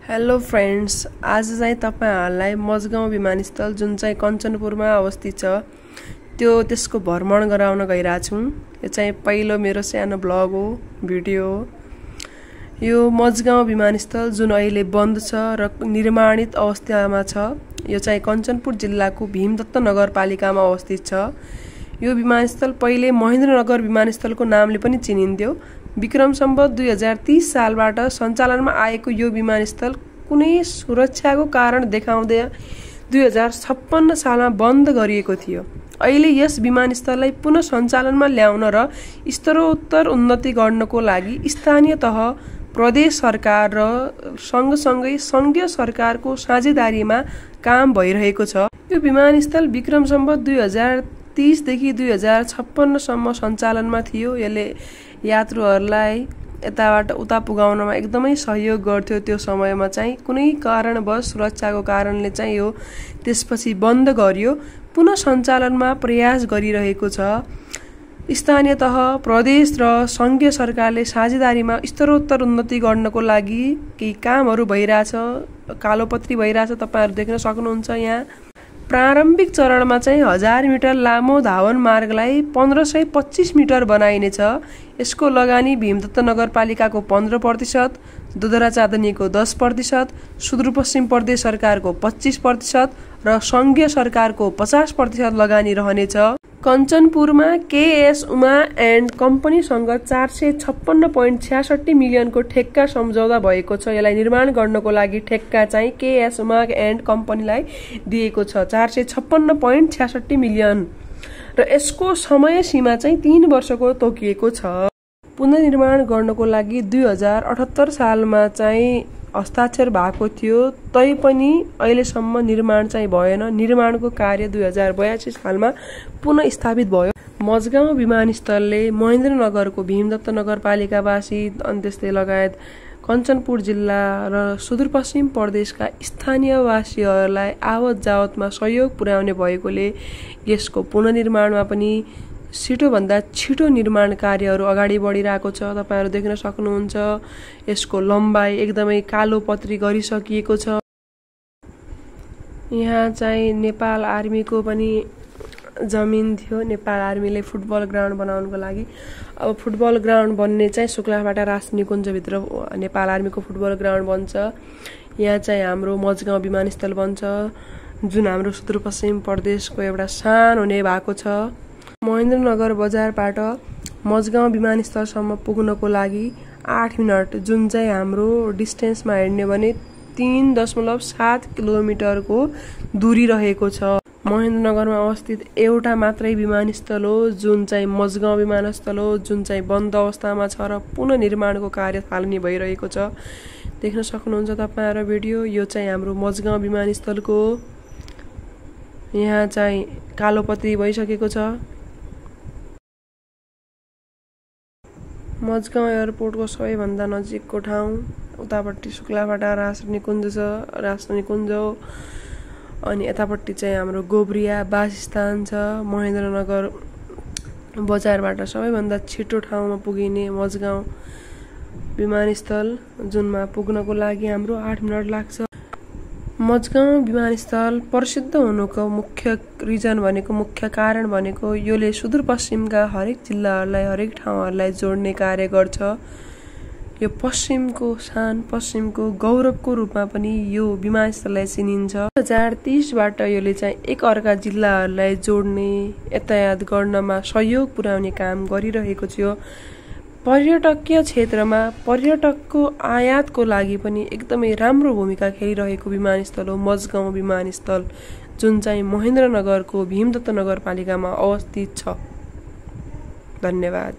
Hello friends, आज चाहिँ तपाईहरुलाई मजगाउँ विमानस्थल जुन चाहिँ कञ्चनपुरमा अवस्थित छ त्यसको भ्रमण गराउन गइरहेको छु। यो चाहिँ पहिलो मेरो सानो ब्लग हो, भिडियो हो। यो मजगाउँ विमानस्थल जुन अहिले बन्द छ र निर्माणित अवस्थामा छ। यो चाहिँ कञ्चनपुर जिल्लाको भीमदत्त नगरपालिकामा अवस्थित छ। यो विमानस्थल पहिले महेन्द्रनगर विमानस्थलको नामले पनि चिनिन्थ्यो। विक्रम सम्वत 2030 सालबाट सञ्चालनमा आएको यो विमानस्थल कुनै सुरक्षाको कारण देखाउँदै 2056 सालमा बन्द गरिएको थियो। अहिले यस विमानस्थललाई पुनः सञ्चालनमा ल्याउन र स्तरोत्तर उन्नति गर्नको लागि स्थानीय तह, प्रदेश सरकार र सँगसँगै संघीय सरकारको साझेदारीमा काम भइरहेको छ। यो विमानस्थल विक्रम सम्वत 2030 देखि 2056 सम्म सञ्चालनमा थियो। यसले यात्रुहरूलाई यताबाट उता पुगाउनमा एकदमै सहयोग गर्थ्यो। त्यो समयमा चाहिँ कुनै कारणवश सुरक्षाको कारणले चाहिँ यो त्यसपछि बन्द गरियो। पुनः सञ्चालनमा प्रयास गरिरहेको छ। स्थानीय तह, प्रदेश र संघीय सरकारले साझेदारीमा स्तरोत्तर उन्नति गर्नको लागि केही कामहरू भइरहेछ। कालोपत्री भइरहेछ, तपाईहरु देख्न सक्नुहुन्छ। यहाँ प्रारम्भिक चरणमा चाहिँ 1000 मिटर लामो धावन मार्गलाई 1525 मिटर बनाइनेछ। यसको लगानी भीमदत्त नगरपालिकाको 15%, दुधरा चाँदनीको 10%, सुदूरपश्चिम प्रदेश सरकारको 25% र संघीय सरकारको 50% लगानी रहनेछ। कञ्चनपुरमा केएस उमा एन्ड कम्पनीसँग 456.66 मिलियनको ठेक्का सम्झौता भएको छ। यसलाई निर्माण गर्नको लागि ठेक्का चाहिँ केएस उमा एन्ड कम्पनीलाई दिएको छ 456.66 मिलियन र यसको समय सीमा चाहिँ 3 वर्षको तोकिएको छ। पुनर्निर्माण गर्नको लागि 2078 सालमा चाहिँ हस्ताक्षर भएको थियो, तैपनि अहिलेसम्म निर्माण चाहिँ भएन। निर्माणको कार्य 2082 सालमा पुनः स्थापित भयो। मजगाउँ विमानस्थलले महेन्द्रनगरको भीमदत्त नगरपालिकावासी अनि त्यस्तै लगायत कञ्चनपुर जिल्ला र सुदूरपश्चिम प्रदेशका स्थानीयवासीहरूलाई आवत जावतमा सहयोग पुर्याउने भएकोले यसको पुनर्निर्माणमा पनि छिटोभन्दा छिटो निर्माण कार्यहरू अगाडि बढिरहेको छ। तपाईहरु देख्न सक्नुहुन्छ। यसको लम्बाई एकदमै कालोपत्री गरिसकिएको छ। यहाँ चाहिँ नेपाल आर्मीको पनि जमिन थियो। नेपाल आर्मीले फुटबल ग्राउन्ड बनाउनको लागि अब फुटबल ग्राउन्ड बन्ने चाहिँ शुक्लाबाटा राष्ट्रिय निकुञ्जभित्र नेपाल आर्मीको फुटबल ग्राउन्ड बन्छ। यहाँ चाहिँ हाम्रो मजगाउँ विमानस्थल बन्छ, जुन हाम्रो सुदूरपश्चिम प्रदेशको एउटा सानो हुने भएको छ। महेन्द्रनगर बजारबाट मजगाउँ विमानस्थलसम्म पुग्नको लागि 8 मिनट, जुन चाहिँ हाम्रो डिस्टेन्समा हेर्ने भने 3.7 किलोमिटरको दूरी रहेको छ। महेन्द्रनगरमा अवस्थित एउटा मात्रै विमानस्थल हो, जुन चाहिँ मजगाउँ विमानस्थल हो, जुन चाहिँ बन्द अवस्थामा छ र पुनः निर्माणको कार्य थालनी भइरहेको छ। देख्न सक्नुहुन्छ तपाईहरु भिडियो। यो चाहिँ हाम्रो मजगाउँ विमानस्थलको यहाँ चाहिँ कालोपत्री भइसकेको छ। मजगाउँ एयरपोर्टको सबैभन्दा नजिकको ठाउँ। उतापट्टि शुक्लाबाटा राष्ट्रिय निकुञ्ज छ, राष्ट्रिय निकुञ्ज हो। अनि यतापट्टि चाहिँ हाम्रो गोब्रिया वासस्थान छ। महेन्द्रनगर बजारबाट सबैभन्दा छिटो ठाउँमा पुगिने मजगाउँ विमानस्थल, जुनमा पुग्नको लागि हाम्रो 8 मिनट लाग्छ। मजगाउँ विमानस्थल प्रसिद्ध हुनुको मुख्य रिजन भनेको, मुख्य कारण भनेको योले सुदूरपश्चिमका हरेक जिल्लाहरूलाई, हरेक ठाउँहरूलाई जोड्ने कार्य गर्छ। यो पश्चिमको शान, पश्चिमको गौरवको रूपमा पनि यो विमानस्थललाई चिनिन्छ। 2030बाट योले चाहिँ एक अर्का जिल्लाहरूलाई जोड्ने, यातायात गर्नमा सहयोग पुर्याउने काम गरिरहेको थियो। पर्यटकीय क्षेत्रमा पर्यटकको आयातको लागि पनि एकदमै राम्रो भूमिका खेलिरहेको विमानस्थल हो मजगाउँ विमानस्थल, जुन चाहिँ महेन्द्रनगरको भीमदत्त नगरपालिकामा अवस्थित छ। धन्यवाद।